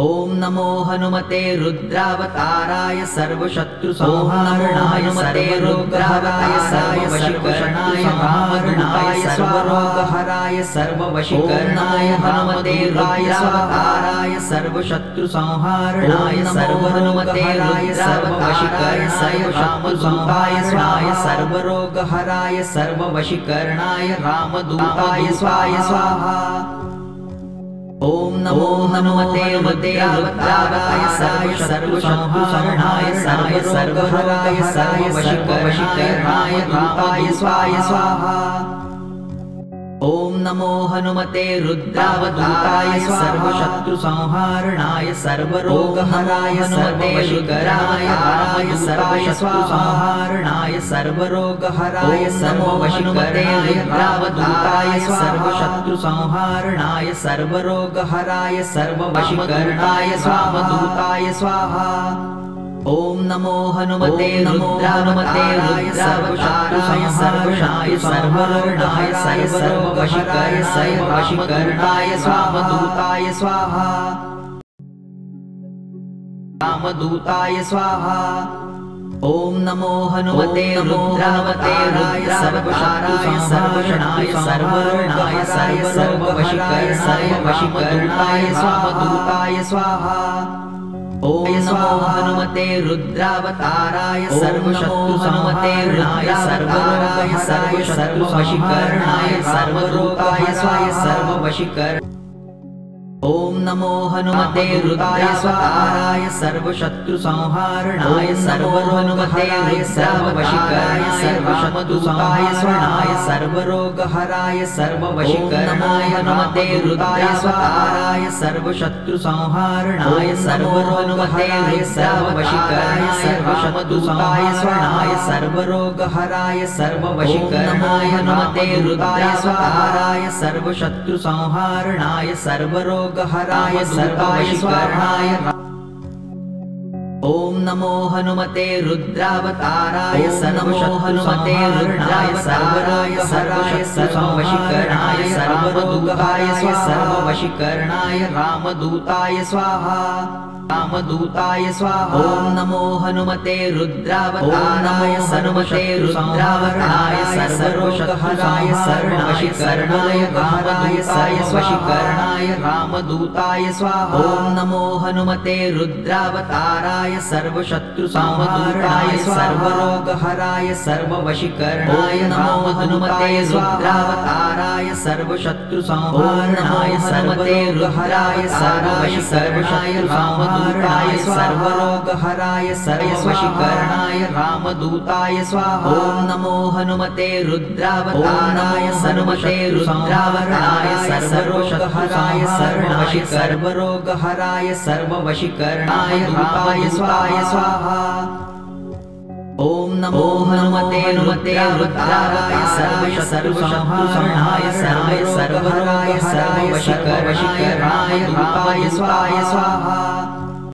ओम नमो हनुमते रुद्रावताराय सर्वशत्रुसंहारणाय हनुमते रुद्रावताराय सर्ववशीकरणाय महामृणाय सर्वरोगहराय सर्ववशीकरणाय हनुमते रुद्रावताराय सर्वशत्रुसंहारणाय सर्वहनुमते रुद्रावताराय सर्वशामदूताय स्वाय सर्वरोगहराय सर्ववशीकरणाय रामदूताय स्वाय स्वाहा। ओम नमो हनुमते रुद्रावताराय सर्वशत्रुसंहारणाय सर्वरोगहराय सर्ववशीकरणाय रामाय स्वाय स्वाहा। ओम नमो हनुमते रुद्रावताराय सर्वशत्रुसंहारणाय सर्वरोगहराय सर्ववशीकरणाय रामाय सर्वशत्रुसंहारणाय सर्वरोगहराय सर्ववशीकरणाय रुद्रावताराय सर्वशत्रुसंहारणाय सर्वरोगहराय सर्ववशीकरणाय स्वामदूताय स्वाहा। ओम नमो हनुमते रुद्रावताराय सर्वशत्रुसंहारणाय सर्वरोगहराय सर्ववशीकरणाय सर्ववशीकरणाय स्वामदूताय स्वाहा रामदूताय स्वाहा। ओम नमो हनुमते रुद्रावताराय सर्वशत्रुसंहारणाय सर्वरोगहराय सर्ववशीकरणाय स्वामदूताय स्वाहा। ओम नमो हनुमते रुद्रावताराय सर्वशत्रुसंहारणाय सर्वरोगहराय सर्ववशीकरणाय सर्वरोगाय स्वाय सर्ववशीकरणाय। ओम नमो हनुमते रुद्रावताराय सर्वशत्रुसंहारणाय सर्वरोगहराय सर्ववशीकरणाय सर्वशत्रुसंहारणाय सर्वरोगहराय सर्ववशीकरणाय हनुमते रुद्रावताराय सर्वशत्रुसंहारणाय सर्वरोगहराय सर्ववशीकरणाय सर्वशत्रुसंहारणाय सर्वरोगहराय सर्ववशीकरणाय हनुमते रुद्रावताराय सर्वशत्रुसंहारणाय सर्वरोगहराय सर्ववशीकरणाय। ओम नमो हनुमते रुद्रावताराय सर्वशत्रुसंहारणाय सर्ववशीकरणाय सर्वरोगहराय सर्ववशीकरणाय रामदूताय स्वाहा रामदूताय स्वाहा। ओम नमो हनुमते रुद्रावताराय सर्वशत्रुसंहारणाय सर्वरोगहराय सर्ववशीकरणाय रामदूताय वशीकरणाय रामदूताय स्वाहा। ओम नमो हनुमते रुद्रावताराय सर्वशत्रुसंहारणाय सर्वरोगहराय सर्ववशीकरणाय नमो हनुमते रुद्रावताराय सर्वशत्रुसंहारणाय सर्वरोगहराय सर्ववशीकरणाय रामदूताय सर्वरोगहराय सर्ववशीकरणाय रामदूताय स्वाहा। ओम नमो हनुमते रुद्रावताराय सर्वशत्रुसंहारणाय सर्वरोगहराय सर्ववशीकरणाय सर्ववशीकरणाय रामाय स्वाहा। ओम नमो हनुमते रुद्रावताराय सर्वशत्रुसंहारणाय सर्वरोगहराय सर्ववशीकरणाय रामदूताय स्वाहा।